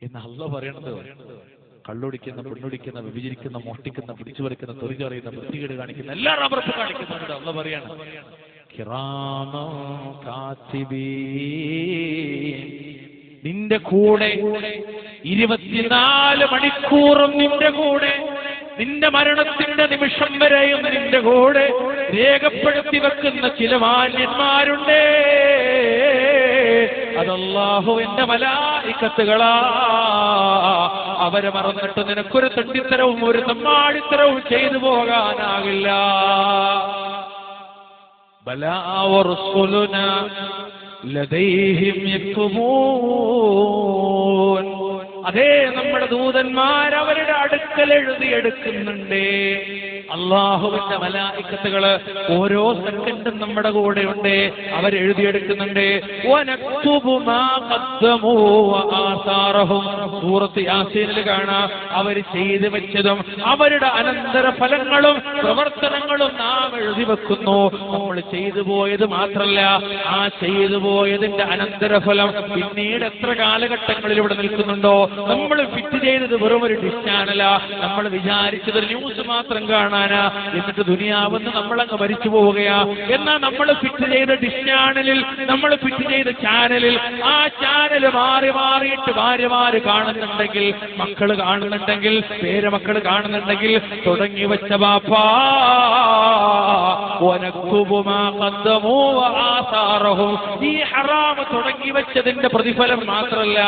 എന്ന് അള്ളാഹു പറയണത്. കള്ളുടിക്കുന്ന, പെണ്ണുടിക്കുന്ന, വിഭജിക്കുന്ന, മോഷ്ടിക്കുന്ന, പിടിച്ചുപറിക്കുന്ന, തൊഴിലറിയുന്ന, വൃത്തികേട് കാണിക്കുന്ന, എല്ലാ റബ്ബർപ്പ് കാണിക്കുന്നുണ്ട്. അള്ളാഹു പറയാണ് കിറാമൻ കാതിബീൻ, നിന്റെ കൂടെ 24 മണിക്കൂറും നിന്റെ കൂടെ, നിന്റെ മരണത്തിന്റെ നിമിഷം വരെയും നിന്റെ കൂടെ രേഖപ്പെടുത്തി വെക്കുന്ന ചില മാന്യന്മാരുണ്ട്. അതല്ലാഹുവിന്റെ മലായികത്തുകളാ. അവരെ മറന്നിട്ട് നിനക്കൊരു തട്ടിത്തരവും ഒരു തമ്മാടിത്തരവും ചെയ്തു പോകാനാകില്ല. ബലാ വറസുലുനാ ലദൈഹിം യക്തുബൂൻ, അതേ നമ്മുടെ ദൂതന്മാർ അവരുടെ അടുക്കൽ എഴുതിയെടുക്കുന്നുണ്ട്. അള്ളാഹുവിന്റെ മലായികത്തുകള് ഓരോ സെക്കൻഡും നമ്മുടെ കൂടെയുണ്ട്, അവരെഴുതിയെടുക്കുന്നുണ്ട്. സൂറത്ത് യാസീനിൽ കാണാം, അവർ ചെയ്തു വെച്ചതും അവരുടെ അനന്തര ഫലങ്ങളും പ്രവർത്തനങ്ങളും നാം എഴുതി വെക്കുന്നു. നമ്മൾ ചെയ്തു പോയത് മാത്രല്ല, ആ ചെയ്തു പോയതിന്റെ അനന്തരഫലം പിന്നീട് എത്ര കാലഘട്ടങ്ങളിൽ ഇവിടെ നിൽക്കുന്നുണ്ടോ. നമ്മൾ ഫിറ്റ് ചെയ്തത് വെറും ഒരു ഡിഷ് ചാനലാ, നമ്മൾ വിചാരിച്ചത് ന്യൂസ് മാത്രം കാണാനാ, എന്നിട്ട് ദുനിയാവെന്ന് നമ്മളങ്ങ് മരിച്ചു പോവുകയാ. എന്നാൽ നമ്മൾ ഫിറ്റ് ചെയ്ത ഡിഷ് ചാനലിൽ, നമ്മൾ ഫിറ്റ് ചെയ്ത ചാനലിൽ, ആ ചാനൽ മാറി മാറിയിട്ട് ഭാര്യമാര് കാണുന്നുണ്ടെങ്കിൽ, മക്കള് കാണുന്നുണ്ടെങ്കിൽ, പേരമക്കള് കാണുന്നുണ്ടെങ്കിൽ, തുടങ്ങി വെച്ച ബാപ്പാ ഈ ഹറാമ് തുടങ്ങി വെച്ചതിന്റെ പ്രതിഫലം മാത്രമല്ല,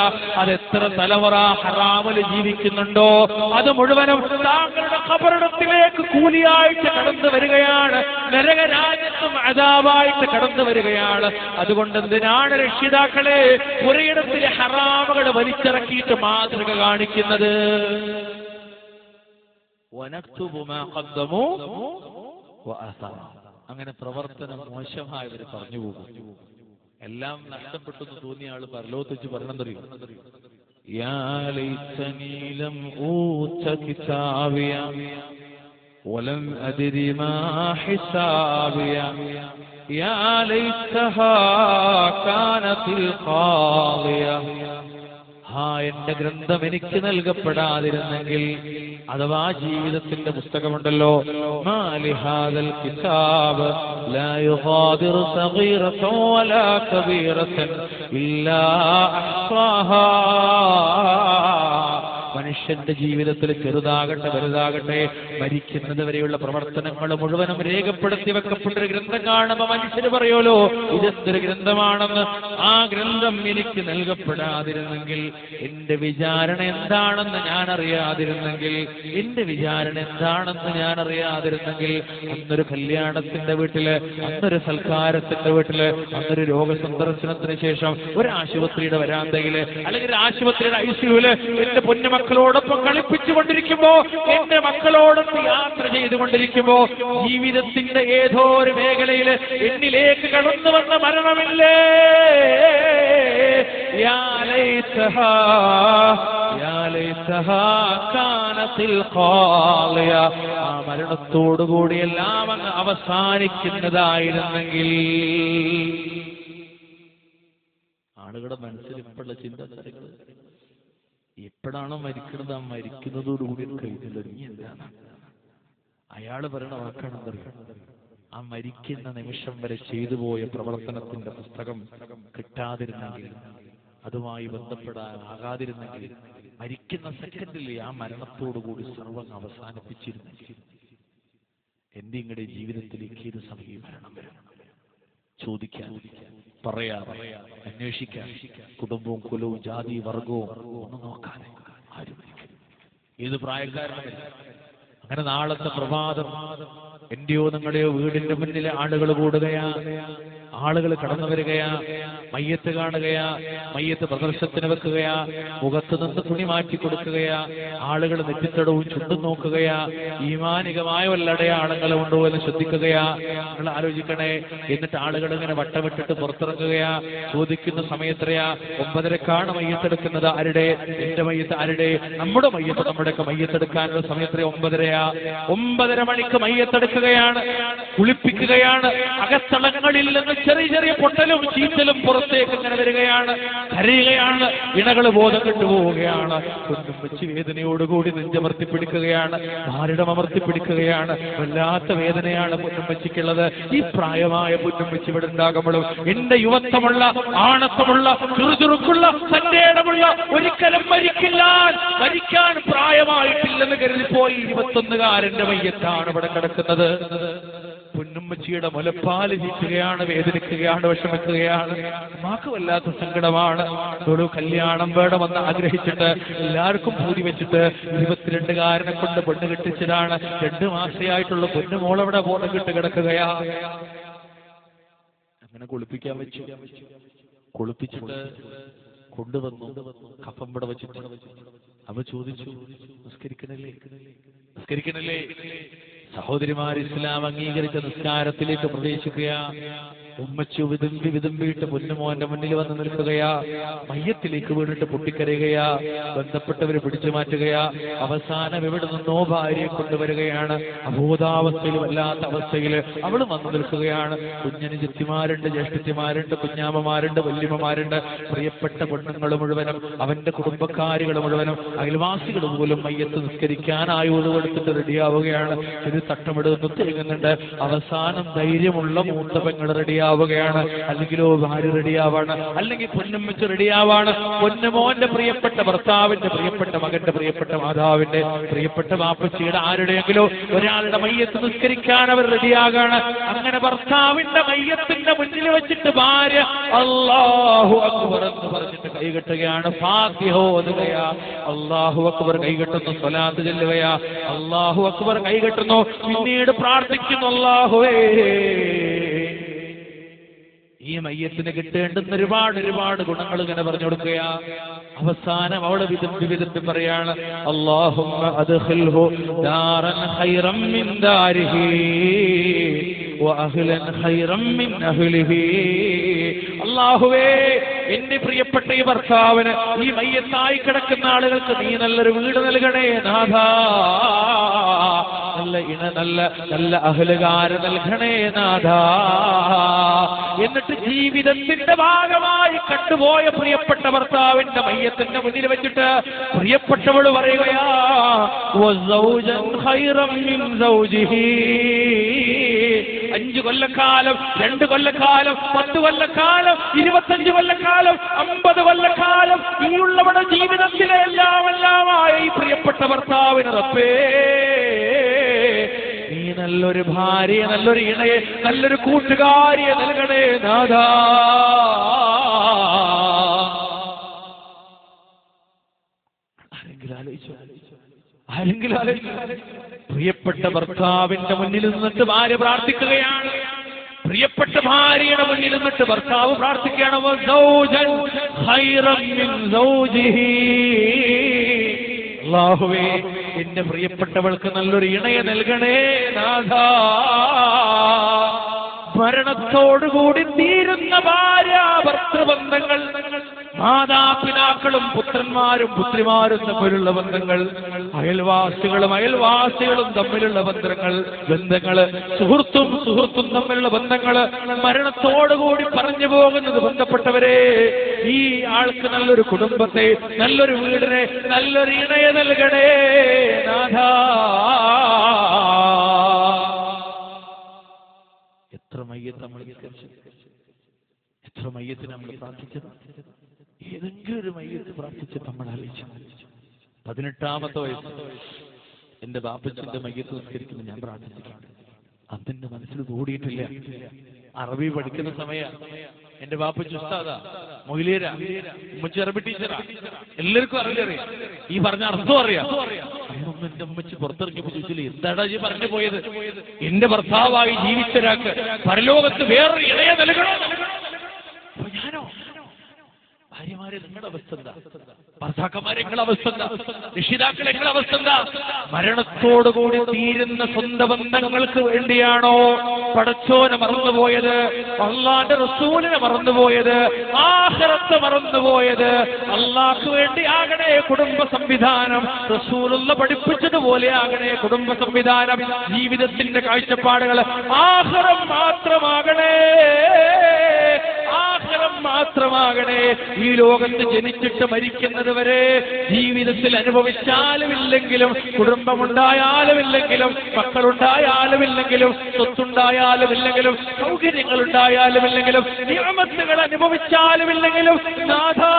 അതെത്ര തലമുറ ഹറാമിൽ ജീവിക്കുന്നുണ്ടോ അത് മുഴുവനും താങ്കളുടെ ഖബറിടത്തിലേക്ക് കൂലിയായിട്ട് കടന്നു വരികയാണ്, നരകരാജ്യത്തും അദാബായിട്ട് കടന്നു വരികയാണ്. അതുകൊണ്ട് എന്തിനാണ് രക്ഷിതാക്കളെ ഒരിടത്തിലെ ഹറാമുകൾ വലിച്ചിറക്കിയിട്ട് മാതൃക കാണിക്കുന്നത്? അങ്ങനെ പ്രവർത്തനം മോശമായവർ പറഞ്ഞു പോകും. എല്ലാം നഷ്ടപ്പെട്ടെന്ന് തോന്നിയ ആള് പരലോകത്ത് വെച്ച് പറയണം തറിയും, യാ ലൈതനീ ലം ഊത കിതാബിയ വലം അദ്രി മാ ഹിസാബിയ യാ ലൈതഹാ കാനതിൽ ഖാദിയ. എന്റെ ഗ്രന്ഥം എനിക്ക് നൽകപ്പെടാതിരുന്നെങ്കിൽ, അഥവാ ജീവിതത്തിന്റെ പുസ്തകമുണ്ടല്ലോ, മാലിഹാദൽ കിതാബ് ലാ യുഗാദിറു സഗീറതൻ വലാ കബീറതൻ ഇല്ലാ അഹ്സാഹാ. മനുഷ്യന്റെ ജീവിതത്തിൽ ചെറുതാകട്ടെ വലുതാകട്ടെ മരിക്കുന്നത് വരെയുള്ള പ്രവർത്തനങ്ങൾ മുഴുവനും രേഖപ്പെടുത്തി വെക്കപ്പെട്ടൊരു ഗ്രന്ഥം കാണുമ്പോൾ മനുഷ്യര് പറയുമല്ലോ, ഇതെന്തൊരു ഗ്രന്ഥമാണെന്ന്. ആ ഗ്രന്ഥം എനിക്ക് നൽകപ്പെടാതിരുന്നെങ്കിൽ, എന്റെ വിചാരണ എന്താണെന്ന് ഞാൻ അറിയാതിരുന്നെങ്കിൽ, എന്റെ വിചാരണ എന്താണെന്ന് ഞാൻ അറിയാതിരുന്നെങ്കിൽ, അന്നൊരു കല്യാണത്തിന്റെ വീട്ടില്, അന്നൊരു സൽക്കാരത്തിന്റെ വീട്ടില്, അന്നൊരു രോഗസന്ദർശനത്തിന് ശേഷം ഒരു ആശുപത്രിയുടെ വരാന്തയില്, അല്ലെങ്കിൽ ഒരു ആശുപത്രിയുടെ ഐസിയുല് എന്റെ പൊന്നുമക്കളോടൊപ്പം കളിപ്പിച്ചുകൊണ്ടിരിക്കുമ്പോ, എന്റെ മക്കളോടൊപ്പം യാത്ര ചെയ്തുകൊണ്ടിരിക്കുമ്പോ, ജീവിതത്തിന്റെ ഏതോ ഒരു മേഖലയിൽ എന്നിലേക്ക് കടന്നു വന്ന മരണമില്ലേ, യാ ലൈതഹാ യാ ലൈതഹാ കാനതിൽ ഖാളിയ. ആ മരണത്തോടുകൂടി എല്ലാം അങ്ങ് അവസാനിക്കുന്നതായിരുന്നെങ്കിൽ. ആളുകളുടെ മനസ്സിൽ ഇപ്പോഴുള്ള ചിന്ത എപ്പോഴാണോ മരിക്കുന്നത്, ആ മരിക്കുന്നതോടുകൂടി കഴിഞ്ഞില്ല, നീ എന്താണ്? അയാള് പറയണ വാക്കാണെന്നറിയാം, ആ മരിക്കുന്ന നിമിഷം വരെ ചെയ്തു പോയ പ്രവർത്തനത്തിന്റെ പുസ്തകം കിട്ടാതിരുന്നെങ്കിൽ, അതുമായി ബന്ധപ്പെടാനാകാതിരുന്നെങ്കിൽ, മരിക്കുന്ന സെക്കൻഡിലെ ആ മരണത്തോടുകൂടി സർവ്വം അവസാനിപ്പിച്ചിരുന്നെങ്കിൽ, എന്റെ ഇങ്ങടെ ജീവിതത്തിലേക്ക് ഏത് സമയം മരണം വരും? ചോദിക്കാൻ, പറയാ, അന്വേഷിക്കാൻ, കുടുംബവും കുലവും ജാതി വർഗവും ഒന്നും നോക്കാതെ ആരും ഏത് പ്രായക്കാരനും. അങ്ങനെ നാളത്തെ പ്രഭാതം എന്റെയോ നിങ്ങളുടെയോ വീടിന്റെ മുന്നിലെ ആളുകൾ കൂടുകയാ, ആളുകൾ കടന്നു വരികയാ, മയ്യത്ത് കാണുകയാ, മയ്യത്ത് പ്രദർശനത്തിന് വെക്കുകയാ, മുഖത്ത് നിന്ന് തുണി മാറ്റി കൊടുക്കുകയാ, ആളുകൾ നെറ്റിത്തടവും ചുണ്ടും നോക്കുകയാ, ഈമാനികമായ വല്ല അടയാളങ്ങളും ഉണ്ടോ എന്ന് ശ്രദ്ധിക്കുകയാ. നിങ്ങൾ ആലോചിക്കണേ. എന്നിട്ട് ആളുകൾ ഇങ്ങനെ വട്ടമിട്ടിട്ട് പുറത്തിറങ്ങുകയാ. ചോദിക്കുന്ന സമയത്രയാ? 9:30 മയ്യത്തെടുക്കുന്നത്. ആരുടെ? എന്റെ മയ്യത്ത്. ആരുടെ? നമ്മുടെ മയ്യത്ത്. നമ്മുടെയൊക്കെ മയ്യത്തെടുക്കാനുള്ള സമയത്ര 9:30. 9:30 മണിക്ക് മയ്യത്തെടുക്കുകയാണ്, കുളിപ്പിക്കുകയാണ്, അകത്തളങ്ങളിൽ നിന്ന് ചെറിയ ചെറിയ പൊട്ടലും ചീറ്റലും പുറത്തേക്ക് ഇങ്ങനെ വരികയാണ്, കരയുകയാണ്, ഇണകൾ ബോധം കെട്ടുപോവുകയാണ്. പൊന്നുമ്മച്ചി വേദനയോടുകൂടി നെഞ്ചമർത്തി പിടിക്കുകയാണ്, ഭാരിടം അമർത്തി പിടിക്കുകയാണ്. വല്ലാത്ത വേദനയാണ് പൊന്നുമ്മച്ചിക്കുള്ളത്. ഈ പ്രായമായ പൊന്നുമ്മച്ചി ഇവിടെ ഉണ്ടാകുമ്പോഴും എന്റെ യുവത്വമുള്ള, ആണത്വമുള്ള, ചുറുചുറുക്കുള്ള, സന്റേടമുള്ള, ഒരിക്കലും മരിക്കാൻ പ്രായമായിട്ടില്ലെന്ന് കരുതിപ്പോയി 21കാരന്റെ മയ്യത്താണ് ഇവിടെ കിടക്കുന്നത്. പൊന്നുമ്മച്ചിയുടെ മുലപ്പാല് ചീറ്റുകയാണ്, വേദനിക്കുകയാണ്, വിഷമിക്കുകയാണ്. മാക്ക് വല്ലാത്ത സങ്കടമാണ്. ഒരു കല്യാണം വേണമെന്ന് ആഗ്രഹിച്ചിട്ട് എല്ലാവർക്കും പൂതി വെച്ചിട്ട് 22കാരനെ കൊണ്ട് പെണ്ണ് കെട്ടിച്ചതാണ്. 2 മാസമായിട്ടുള്ള പൊന്നുമോളവിടെ ബോധം കെട്ട് കിടക്കുകയാ. അങ്ങനെ കുളിപ്പിക്കാൻ വെച്ചു. കുളിപ്പിച്ചിട്ട് കൊണ്ടുവന്നു, കഫം ഇവിടെ വെച്ചിട്ട് അവ ചോദിച്ചു, നിസ്കരിക്കണല്ലേ? സഹോദരിമാർ, ഇസ്ലാം അംഗീകരിച്ച നിസ്കാരത്തിലേക്ക് പ്രവേശിക്കുക. ഉമ്മച്ചു വിതുമ്പിയിട്ട് പൊന്നുമോന്റെ മുന്നിൽ വന്ന് നിൽക്കുകയാ. മയ്യത്തിലേക്ക് വീണിട്ട് പൊട്ടിക്കരയുകയാ. ബന്ധപ്പെട്ടവരെ പിടിച്ചു മാറ്റുകയാ. അവസാനം എവിടെ നിന്നോ ഭാര്യയെ കൊണ്ടുവരികയാണ്. അബോധാവസ്ഥയിൽ, വല്ലാത്ത അവസ്ഥയിൽ അവൾ വന്നു നിൽക്കുകയാണ്. കുഞ്ഞന് ചെത്തിമാരുണ്ട്, ജ്യേഷ്ഠത്തിമാരുണ്ട്, കുഞ്ഞാമ്മമാരുണ്ട്, വല്യമ്മമാരുണ്ട്. പ്രിയപ്പെട്ട പെണ്ണുങ്ങൾ മുഴുവനും, അവന്റെ കുടുംബക്കാരികൾ മുഴുവനും, അയൽവാസികൾ പോലും മയ്യത്ത് നിസ്കരിക്കാൻ ആയുധ കൊടുത്തിട്ട് റെഡിയാവുകയാണ്. ഇത് തട്ടമിടുന്നു, തേങ്ങുന്നുണ്ട്. അവസാനം ധൈര്യമുള്ള മൂത്ത പെങ്ങൾ റെഡിയാവുകയാണ്. അല്ലെങ്കിലോ ഭാര്യ റെഡിയാവാണ്, അല്ലെങ്കിൽ പൊന്നുമ്മച്ച് റെഡിയാവാണ്. പൊന്നുമോന്റെ പ്രിയപ്പെട്ട ഭർത്താവിന്റെ, പ്രിയപ്പെട്ട മകന്റെ, പ്രിയപ്പെട്ട മാതാവിന്റെ, പ്രിയപ്പെട്ട വാപ്പച്ചിയുടെ, ആരുടെയെങ്കിലോ ഒരാളുടെ മയ്യത്ത് നിസ്കരിക്കാൻ അവർ റെഡിയാകാണ്. അങ്ങനെ ഭർത്താവിന്റെ മയ്യത്തിന്റെ മുന്നിൽ വെച്ചിട്ട് ഭാര്യ അല്ലാഹു അക്ബർ എന്ന് പറഞ്ഞിട്ട് കൈകെട്ടുകയാണ്. ഫാത്തിഹ ഓതുകയാ. അല്ലാഹു അക്ബർ കൈകെട്ടുന്നു, സ്വലാത്ത് ചൊല്ലുകയാ. അല്ലാഹു അക്ബർ കൈകെട്ടുന്നു, പിന്നീട് പ്രാർത്ഥിക്കുന്നു, അല്ലാഹുവേ ഈ മയ്യത്തിന് കിട്ടേണ്ടുന്ന ഒരുപാട് ഗുണങ്ങൾ ഇങ്ങനെ പറഞ്ഞു കൊടുക്കുകയാ. അവസാനം അവള് വിധത്തി പറയാണ്, അല്ലാഹുമ്മ അദ്ഖിൽഹു ദാറൻ ഖൈറൻ മിൻ ദാരിഹി വഅഹ്ലൻ ഖൈറൻ മിൻ അഹ്ലിഹി. അല്ലാഹുവേ, എന്റെ പ്രിയപ്പെട്ട ഈ ഭർത്താവിന്, ഈ മയ്യത്തായി കിടക്കുന്ന ആളുകൾക്ക് നീ നല്ലൊരു വീട് നൽകണേ നാഥാ. നല്ല അഹ്ലുകാര് നൽകണേ നാഥാ. എന്നിട്ട് ജീവിതത്തിന്റെ ഭാഗമായി കണ്ടുപോയ പ്രിയപ്പെട്ട ഭർത്താവിന്റെ മയ്യത്തിന്റെ മുന്നിൽ വെച്ചിട്ട് പ്രിയപ്പെട്ടവള് പറയുകയാ, വസൗജൻ ഖൈറൻ മിൻ സൗജിഹി. 5 കൊല്ലക്കാലം, 2 കൊല്ലക്കാലം, 10 കൊല്ലക്കാലം, 25 കൊല്ലക്കാലം, 50 കൊല്ലക്കാലം ഈ ഉള്ളവരുടെ ജീവിതത്തിലെ എല്ലാമായ ഈ പ്രിയപ്പെട്ട ഭർത്താവിന് റബ്ബേ നീ നല്ലൊരു ഭാര്യയെ, നല്ലൊരു ഇണയെ, നല്ലൊരു കൂട്ടുകാരിയെ നൽകണേ നാഥാ. ആരെങ്കിലും ആലോചിച്ചു. പ്രിയപ്പെട്ട ഭർത്താവിന്റെ മുന്നിൽ നിന്നിട്ട് ഭാര്യ പ്രാർത്ഥിക്കുകയാണ്. പ്രിയപ്പെട്ട ഭാര്യയുടെ മുന്നിൽ നിന്നിട്ട് ഭർത്താവ് പ്രാർത്ഥിക്കുകയാണ്, വസൗജൻ ഖൈറൻ മിൻ സൗജിഹി. അല്ലാഹുവേ, എന്റെ പ്രിയപ്പെട്ടവൾക്ക് നല്ലൊരു ഇണയെ നൽകണേ നാഥാ. മരണത്തോടുകൂടി തീരുന്ന ഭാര്യ ഭർത്തൃബന്ധങ്ങൾ, മാതാപിതാക്കളും പുത്രന്മാരും പുത്രിമാരും തമ്മിലുള്ള ബന്ധങ്ങൾ, അയൽവാസികളും തമ്മിലുള്ള ബന്ധങ്ങൾ, സുഹൃത്തും തമ്മിലുള്ള ബന്ധങ്ങൾ, മരണത്തോടുകൂടി പറഞ്ഞു പോകുന്നത് ബന്ധപ്പെട്ടവരെ, ഈ ആൾക്ക് നല്ലൊരു കുടുംബത്തെ, നല്ലൊരു വീടിനെ, നല്ലൊരു ഇണയെ നൽകണേ നാഥാ. എത്ര മയ്യത്ത് നമ്മൾ എത്ര മയ്യത്ത് നമ്മൾ പ്രാർത്ഥിച്ചത്. ഏതെങ്കിലും ഒരു മയ്യത്ത് പ്രാർത്ഥിച്ച് നമ്മൾ ആലോചിച്ചു. 18ാമത്തെ വയസ്സ് എന്റെ ബാപ്പച്ചന്റെ മയ്യത്ത് നിസ്കരിക്കുന്നു ഞാൻ പ്രാർത്ഥിച്ചിട്ടുണ്ട്. അതെന്റെ മനസ്സിൽ കൂടിയിട്ടില്ല. അറബി പഠിക്കുന്ന സമയം എന്റെ ബാപ്പച്ചി ഉസ്താദാ, മൊയിലേരാ, ഉമ്മച്ചി അറബി ടീച്ചറാ, എല്ലാവർക്കും അറിയാം. ഈ പറഞ്ഞ അർത്ഥം അറിയാം. അന്നൊന്നും എന്റെ ഉമ്മച്ചി പുറത്തിറങ്ങിയപ്പോ ചോദിച്ചില്ല, എന്താടാ ഈ പറഞ്ഞു പോയത്? എന്റെ ഭർത്താവായി ജീവിച്ചൊരാൾക്ക് പരലോകത്ത് വേറൊരു ഇണയെ നൽകണോ? ഞാനോ ഭാര്യമാരെ നിങ്ങളുടെ അവസ്ഥ എന്താ? ഭർത്താക്കന്മാരെ നിങ്ങളുടെ അവസ്ഥ എന്താ? രക്ഷിതാക്കളെ നിങ്ങളുടെ അവസ്ഥ എന്താ? മരണത്തോടുകൂടി തീരുന്ന സ്വന്തം ബന്ധങ്ങൾക്ക് വേണ്ടിയാണോ പടച്ചോനെ മറന്നുപോയത്, അള്ളാന്റെ റസൂലിനെ മറന്നുപോയത്, ആഖിറത്ത് മറന്നുപോയത്? അള്ളാഹ്ക്ക് വേണ്ടി ആകണേ കുടുംബ സംവിധാനം, റസൂലുള്ള പഠിപ്പിച്ചതുപോലെ ആകണേ കുടുംബ സംവിധാനം. ജീവിതത്തിന്റെ കാഴ്ചപ്പാടുകൾ ആഖിറം മാത്രമാകണേ, ആഖിറം മാത്രമാകണേ. ഈ ലോകത്ത് ജനിച്ചിട്ട് മരിക്കുന്നത് വരെ ജീവിതത്തിൽ അനുഭവിച്ചാലും ഇല്ലെങ്കിലും, കുടുംബമുണ്ടായാലും ഇല്ലെങ്കിലും, മക്കളുണ്ടായാലും ഇല്ലെങ്കിലും, സ്വത്തുണ്ടായാലും ഇല്ലെങ്കിലും, സൗകര്യങ്ങൾ ഉണ്ടായാലും ഇല്ലെങ്കിലും, നിയമത്തുകൾ അനുഭവിച്ചാലും ഇല്ലെങ്കിലും, നാഥാ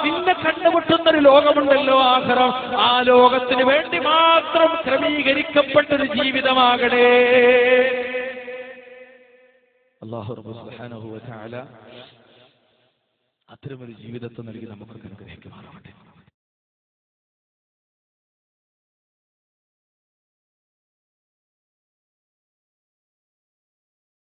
നിന്നെ കണ്ടുമുട്ടുന്നൊരു ലോകമുണ്ടല്ലോ ആഖിറം. ആ ലോകത്തിന് വേണ്ടി മാത്രം ക്രമീകരിക്കപ്പെട്ടൊരു ജീവിതമാകണേ. അല്ലാഹു റബ്ബ് സുബ്ഹാനഹു വ തആല അത്തരമൊരു ജീവിതത്തെ നൽകി നമുക്ക് അനുഗ്രഹിക്കുമാറാവട്ടെ.